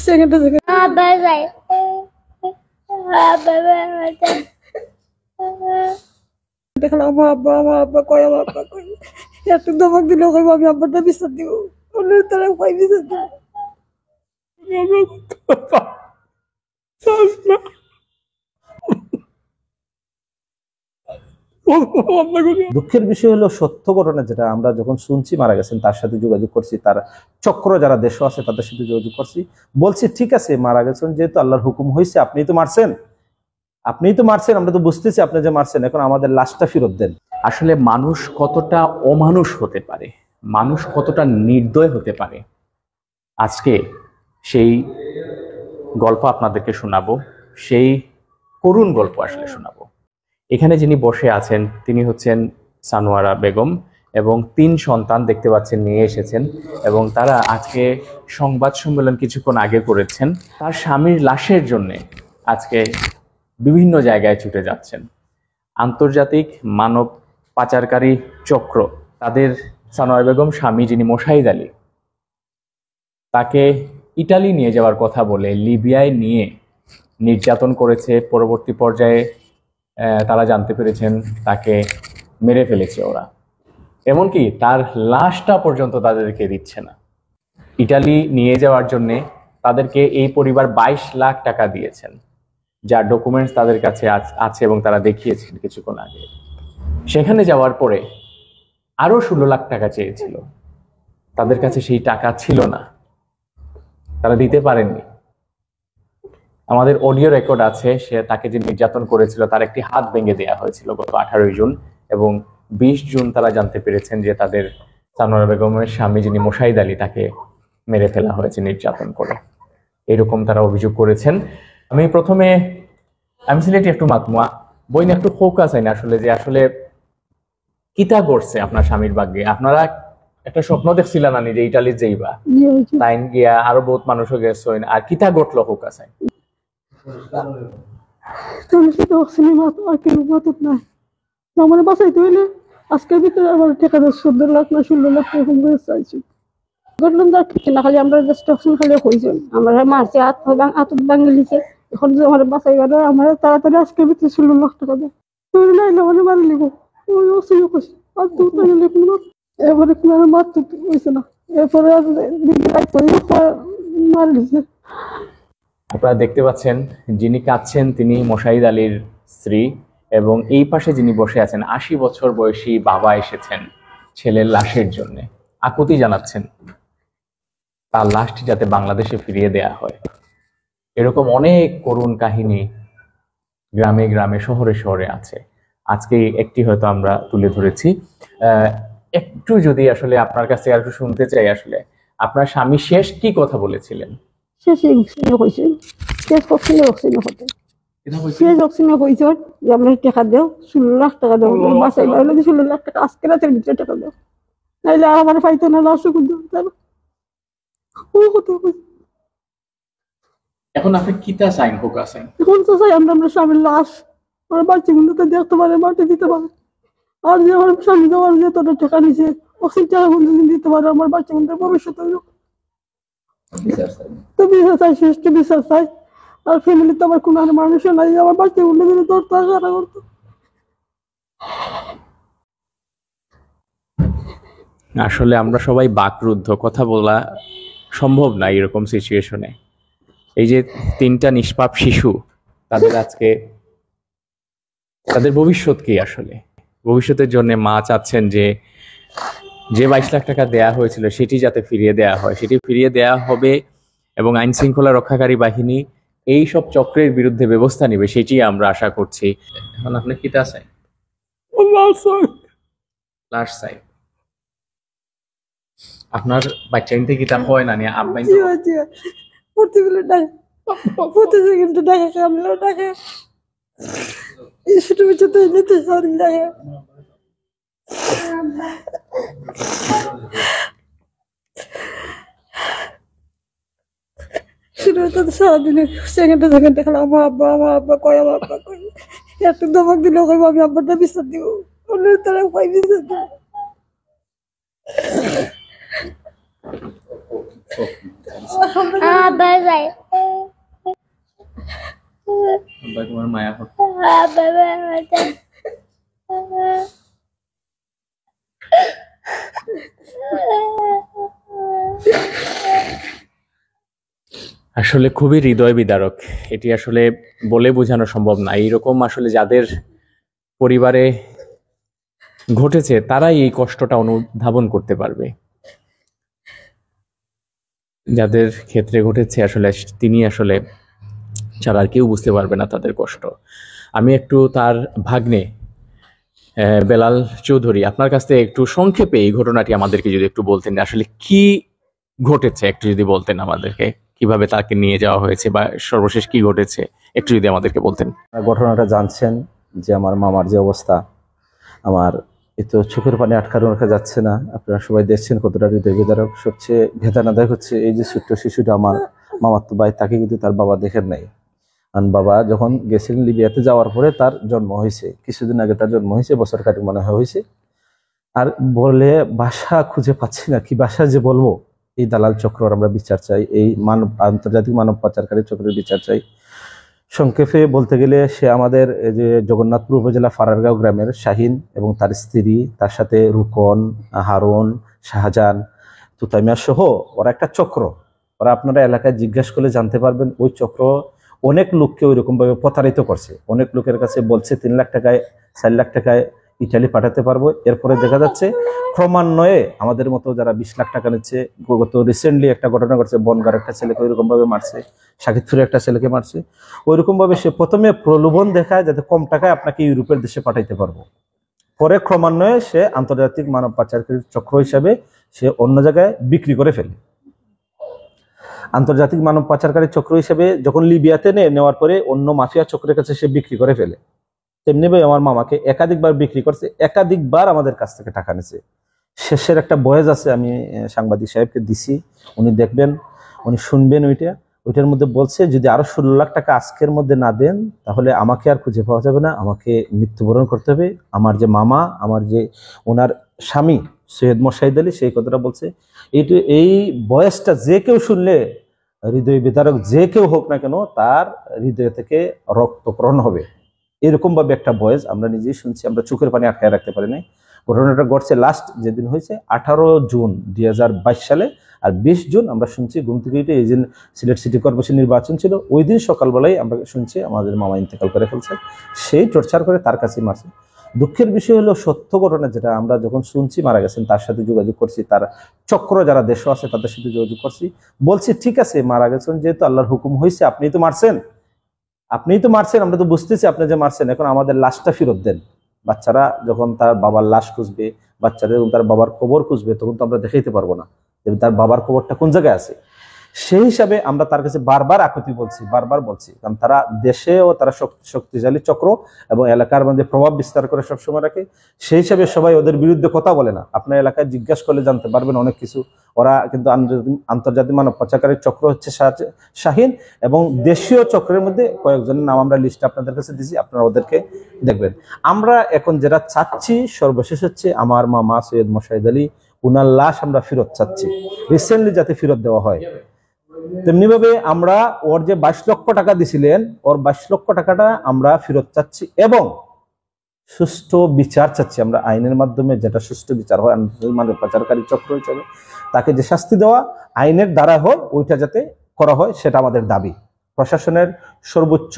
সেকেন্ডে bye bye দেখলাম আমার আব্বা কয় আমার আব্বা কয় একটু ধমক দিলে কইব আমি আব্বারটা বিচার দিব অন্যের তারা কয় বিচার দিব। দুঃখের বিষয় হলো সত্য ঘটনা যেটা আমরা যখন শুনছি মারা গেছেন তার সাথে যোগাযোগ করছি, তার চক্র যারা দেশ আছে তাদের সাথে যোগাযোগ করছি, বলছি ঠিক আছে মারা গেছেন যেহেতু আল্লাহর হুকুম হয়েছে, আপনিই তো মারছেন, আমরা তো বুঝতেছি আপনি যে মারছেন, এখন আমাদের লাশটা ফেরত দেন। আসলে মানুষ কতটা অমানুষ হতে পারে, মানুষ কতটা নির্দয় হতে পারে, আজকে সেই গল্প আপনাদেরকে শোনাবো, সেই করুণ গল্প আসলে শোনাবো। এখানে যিনি বসে আছেন তিনি হচ্ছেন সানোয়ারা বেগম এবং 3 সন্তান দেখতে পাচ্ছেন নিয়ে এসেছেন, এবং তারা আজকে সংবাদ সম্মেলন কিছুক্ষণ আগে করেছেন। তার স্বামীর লাশের জন্য আজকে বিভিন্ন জায়গায় ছুটে যাচ্ছেন। আন্তর্জাতিক মানব পাচারকারী চক্র তাদের সানোয়ারা বেগম স্বামী যিনি মোশাহিদ আলী, তাকে ইটালি নিয়ে যাওয়ার কথা বলে লিবিয়ায় নিয়ে নির্যাতন করেছে। পরবর্তী পর্যায়ে তারা জানতে পেরেছেন তাকে মেরে ফেলেছে ওরা, এমনকি তার লাশটা পর্যন্ত তাদেরকে দিচ্ছে না। ইটালি নিয়ে যাওয়ার জন্য তাদেরকে এই পরিবার 22 লাখ টাকা দিয়েছেন, যার ডকুমেন্টস তাদের কাছে আছে এবং তারা দেখিয়েছেন কিছুক্ষণ আগে। সেখানে যাওয়ার পরে আরো 16 লাখ টাকা চেয়েছিল, তাদের কাছে সেই টাকা ছিল না, তারা দিতে পারেননি। আমাদের অডিও রেকর্ড আছে, সে তাকে যে নির্যাতন করেছিল তার একটি হাত ভেঙে দেওয়া হয়েছিল গত 18 জুন, এবং 20 জুন তারা জানতে পেরেছেন যে তাদের সানোয়ারা বেগমের স্বামী যিনি মোশাহিদ আলী তাকে মেরে ফেলা হয়েছে নির্যাতন করে, এরকম তারা অভিযোগ করেছেন। আমি সিলেটি একটু মাতমুয়া বই নিয়ে একটু ফোকাস হয় না আসলে, যে আসলে কিতা করছে আপনার স্বামীর ভাগ্যে। আপনারা একটা স্বপ্ন দেখছিলেন না যে ইটালির যেইবা তাইন গিয়া আরো বহুত মানুষও গেছেন, আর কিতা ঘটলো ফোকাস হয় আমার বাসাইতে হইলে আজকের ভিতরে আমার টাকা 14 লাখ না 16 লাখ এরকম করে চাইছি। ঘটলাম না ঠিক না, খালি আমরা ডিস্ট্রাকশন খালি হয়েছেন, আমরা মারছে হাত ভাঙে লিখে। এখন যে আমার বাসাই গেল আমার তাড়াতাড়ি আজকের ভিতরে 16 লাখ টাকা দেয়, তুই নাইলে আমার মারি লিব ওই অসুবিধা করছি। আর তুই নাইলে কোনো এবারে কোনো মারতে হয়েছে না, এরপরে মারি লিখে। আপনারা দেখতে পাচ্ছেন যিনি কাঁদছেন তিনি মোশাহিদ আলীর স্ত্রী, এবং এই পাশে যিনি বসে আছেন 80 বছর বয়সী বাবা এসেছেন ছেলের লাশের জন্য, আকুতি জানাচ্ছেন তার লাশটি যাতে বাংলাদেশে ফিরিয়ে দেয়া হয়। এরকম অনেক করুণ কাহিনী গ্রামে গ্রামে শহরে শহরে আছে, আজকে একটি হয়তো আমরা তুলে ধরেছি। একটু যদি আসলে আপনার কাছে আর একটু শুনতে চাই, আসলে আপনার স্বামী শেষ কি কথা বলেছিলেন? আমরা টাকা দেও 16 লাখ টাকা দেবো, বাসায় 16 লাখ টাকা আজকে রাতের ভিতরে টাকা দেও, নাইলে আমার পাইতো না লাশ। এখন আপনি কিতা চাইন ফোকাস চাইন? এখন তো চাই আমরা স্বামীর লাশ আমার বাচ্চাগুলো তো দেখতে পারে, মাটি দিতে পারে, আর যে আমার স্বামী দেওয়ার যে তোর টাকা নিছে অসির টাকা দিতে পারে, আমার বাচ্চাগুলোর ভবিষ্যৎ তো বিচার চাই, শ্রেষ্ঠ বিচার চাই। আর ফ্যামিলি তো আমার কোনো মানুষও নাই, আমার বাচ্চাগুলো যদি ধরতে আশা করতো। আসলে আমরা সবাই বাকরুদ্ধ, কথা বলা সম্ভব না এরকম সিচুয়েশনে। এই যে 3টা নিষ্পাপ শিশু, তাদের আজকে তাদের ভবিষ্যৎ কি? আসলে ভবিষ্যতের জন্য মা চাচ্ছেন যে 22 লাখ টাকা দেয়া হয়েছিল সেটি যাতে ফিরিয়ে দেয়া হয়, সেটি ফিরিয়ে দেয়া হবে, এবং আইন শৃঙ্খলা রক্ষাকারী বাহিনী এই সব চক্রের বিরুদ্ধে ব্যবস্থা নেবে, সেটি আমরা আশা করছি। এখন আপনি কিতা চাই? লাশ চাই। আপনার বাচ্চা নিতে কিতা হয় না নি আব্বাই প্রতিবেলা ডাকে, প্রতি সেকেন্ডে ডাকে, কামলেও ডাকে, ছোট বাচ্চা নিতে সারি ডাকে। সারাদিনে সেকেন্ডে সেকেন্ডে খেলা আমার আব্বা কয় আমার আব্বা কয় একটু ধমক দিলে কইব আমি আব্বারটা বিচার দিব, অন্যের তারা কয় বিচার দিব। বাই বাই তোমার মায়া হোক। বাই বাই আসলে খুবই হৃদয় বিদারক, এটি আসলে বলে বোঝানো সম্ভব না। এইরকম আসলে যাদের পরিবারে ঘটেছে তারাই এই কষ্টটা অনুধাবন করতে পারবে। যাদের ক্ষেত্রে ঘটেছে আসলে তিনি আসলে ছাড়া আর কেউ বুঝতে পারবে না তাদের কষ্ট। আমি একটু তার ভাগ্নে বেলাল চৌধুরী, আপনার কাছ থেকে একটু সংক্ষেপে এই ঘটনাটি আমাদেরকে যদি একটু বলতেন, আসলে কি ঘটেছে একটু যদি বলতেন আমাদেরকে, কিভাবে তাকে নিয়ে যাওয়া হয়েছে বা সর্বশেষ কি ঘটেছে একটু যদি আমাদেরকে বলতেন। ঘটনাটা জানছেন যে আমার মামার যে অবস্থা, আমার তো চোখের পানি আটকানো রাখা যাচ্ছে না। আপনারা সবাই দেখছেন কতটা হৃদয় বিদারক। সবচেয়ে বেদনাদায়ক হচ্ছে এই যে ছোট্ট শিশুটা, আমার মামাতো ভাই, তাকে কিন্তু তার বাবা দেখেন নাই। কারণ বাবা যখন গেছিলেন লিবিয়াতে, যাওয়ার পরে তার জন্ম হয়েছে, কিছুদিন আগে তার জন্ম হয়েছে, বছর কাটে মনে হয়েছে। আর বলে ভাষা খুঁজে পাচ্ছি না, কি ভাষা যে বলবো। এই দালাল চক্র আমরা বিচার চাই, এই আন্তর্জাতিক মানব পাচারকারী চক্রের বিচার চাই। সংক্ষেপে বলতে গেলে সে আমাদের যে জগন্নাথপুর উপজেলা ফারারগাঁও গ্রামের শাহিন এবং তার স্ত্রী, তার সাথে রুকন, হারুন, শাহজাহান, তুতাইমিয়া সহ ওরা একটা চক্র। ওরা আপনারা এলাকায় জিজ্ঞাসা করলে জানতে পারবেন, ওই চক্র অনেক লোককে ওইরকম ভাবে প্রতারিত করছে। অনেক লোকের কাছে বলছে 3 লাখ টাকায় 4 লাখ টাকায় ইটালি পাঠাতে পারবো। এরপরে দেখা যাচ্ছে ক্রমান্বয়ে আমাদের মতো যারা 20 লাখ টাকা নিচ্ছে। গত রিসেন্টলি একটা ঘটনা ঘটছে, বনগার একটা ছেলেকে ওইরকম ভাবে মারছে, সাকিবপুরে একটা ছেলেকে মারছে। ওইরকম ভাবে সে প্রথমে প্রলোভন দেখায় যাতে কম টাকায় আপনাকে ইউরোপের দেশে পাঠাইতে পারবো। পরে ক্রমান্বয়ে সে আন্তর্জাতিক মানব পাচারকারী চক্র হিসাবে সে অন্য জায়গায় বিক্রি করে ফেলে। আন্তর্জাতিক মানব পাচারকারী চক্র হিসেবে যখন লিবিয়াতে নেওয়ার পরে অন্য মাফিয়া চক্রের কাছে সে বিক্রি করে ফেলে। তেমনি ভাবে আমার মামাকে একাধিকবার বিক্রি করছে, একাধিকবার আমাদের কাছ থেকে টাকা নিছে। শেষের একটা বয়েজ আছে, আমি সাংবাদিক সাহেবকে দিছি, উনি দেখবেন, উনি শুনবেন। ওইটার মধ্যে বলছে যদি আরো 16 লাখ টাকা আজকের মধ্যে না দেন তাহলে আমাকে আর খুঁজে পাওয়া যাবে না, আমাকে মৃত্যুবরণ করতে হবে। আমার যে মামা, আমার যে ওনার স্বামী সৈয়দ মোশাহিদ আলী, সেই কথাটা বলছে। এই বয়সটা যে কেউ শুনলে, হৃদয় বিদারক যে কেউ হোক না কেন, তার হৃদয় থেকে রক্তক্ষরণ হবে। এরকম ভাবে একটা বয়েস আমরা নিজেই শুনছি, আমরা চোখের পানি আটকায় রাখতে পারি নাই। ঘটনাটা ঘটছে লাস্ট যেদিন হয়েছে 18 জুন 2022 সালে। আর 20 জুন আমরা শুনছি ঘুম থেকে উঠে, এই দিন সিলেট সিটি কর্পোরেশন নির্বাচন ছিল, ওই দিন সকালবেলায় আমরা শুনছি আমাদের মামা ইন্তেকাল করে ফেলছে। সেই টর্চার করে তার কাছে মারছে। দুঃখের বিষয় হলো সত্য ঘটনা যেটা আমরা যখন শুনছি মারা গেছেন, তার সাথে যোগাযোগ করছি, তার চক্র যারা দেশে আছে তাদের সাথে যোগাযোগ করছি, বলছি ঠিক আছে মারা গেছেন যেহেতু আল্লাহর হুকুম হয়েছে, আপনিই তো মারছেন, আমরা তো বুঝতেছি আপনি যে মারছেন, এখন আমাদের লাশটা ফেরত দেন। বাচ্চারা যখন তার বাবার লাশ খুঁজবে, বাচ্চারা যখন তার বাবার কবর খুঁজবে, তখন তো আমরা দেখাইতে পারবো না যে তার বাবার কবরটা কোন জায়গায় আছে। সেই হিসাবে আমরা তার কাছে বারবার আকুতি বলছি, কারণ তারা দেশেও তারা শক্তিশালী চক্র এবং এলাকার মধ্যে প্রভাব বিস্তার করে সবসময় রাখে। সেই হিসাবে সবাই ওদের বিরুদ্ধে কথা বলে না। আপনার এলাকায় জিজ্ঞাসা করলে জানতে পারবেন অনেক কিছু। ওরা কিন্তু আন্তর্জাতিক মানব পাচারকারী চক্র হচ্ছে শাহিন, এবং দেশীয় চক্রের মধ্যে কয়েকজনের নাম আমরা লিস্ট আপনাদের কাছে দিয়েছি, আপনারা ওদেরকে দেখবেন। আমরা এখন যেটা চাচ্ছি সর্বশেষ হচ্ছে আমার মামা সৈয়দ মোশাহিদ আলী, উনার লাশ আমরা ফেরত চাচ্ছি, রিসেন্টলি যাতে ফেরত দেওয়া হয়। তেমনি ভাবে আমরা ওর যে 22 লক্ষ টাকা দিছিলেন, ওর 22 লক্ষ টাকাটা আমরা ফেরত চাচ্ছি এবং সুষ্ঠু বিচার চাচ্ছি। আমরা আইনের মাধ্যমে যেটা সুষ্ঠু বিচার হয়, মানে পাচারকারী চক্র হিসেবে তাকে যে শাস্তি দেওয়া আইনের দ্বারা হয়, ওইটা যাতে করা হয়, সেটা আমাদের দাবি। প্রশাসনের সর্বোচ্চ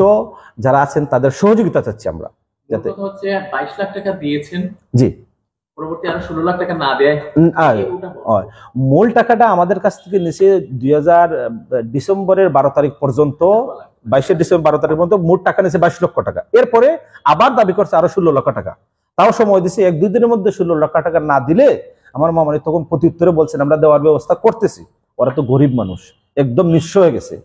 যারা আছেন তাদের সহযোগিতা চাচ্ছি আমরা যাতে। 22 লাখ টাকা দিয়েছেন, জি, পরবর্তী আরো 16 লাখ টাকা না দেয়। মূল টাকাটা আমাদের কাছ থেকে নিচে 2000 ডিসেম্বরের 12 তারিখ পর্যন্ত, 22 ডিসেম্বর 12 তারিখ পর্যন্ত মোট টাকা নিচে 22 লক্ষ টাকা। এরপরে আবার দাবি করছে আরো 16 লক্ষ টাকা। তাও সময় দিচ্ছে, 1-2 দিনের মধ্যে 16 লক্ষ টাকা না দিলে আমার মামানি তখন প্রত্যুত্তরে বলছেন আমরা দেওয়ার ব্যবস্থা করতেছি। ওরা তো গরিব মানুষ, একদম নিঃস্ব হয়ে গেছে,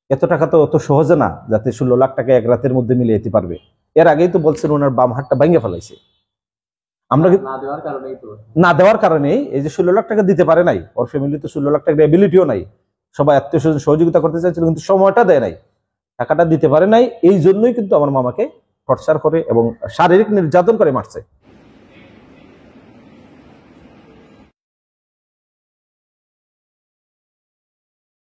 এত টাকা তো অত সহজে না যাতে 16 লাখ টাকা এক রাতের মধ্যে মিলিয়ে যেতে পারবে। এর আগেই তো বলছেন ওনার বাম হাতটা ভেঙে ফেলাইছে। আমরা না দেওয়ার কারণে এই যে 16 লাখ টাকা দিতে পারে নাই, ওর ফ্যামিলি তো 16 লাখ টাকা এবিলিটিও নাই, সবাই আত্মীয় স্বজন সহযোগিতা করতে চাইছিল কিন্তু সময়টা দেয় নাই, টাকাটা দিতে পারে নাই। এই জন্যই কিন্তু আমার মামাকে টর্চার করে এবং শারীরিক নির্যাতন করে মারছে।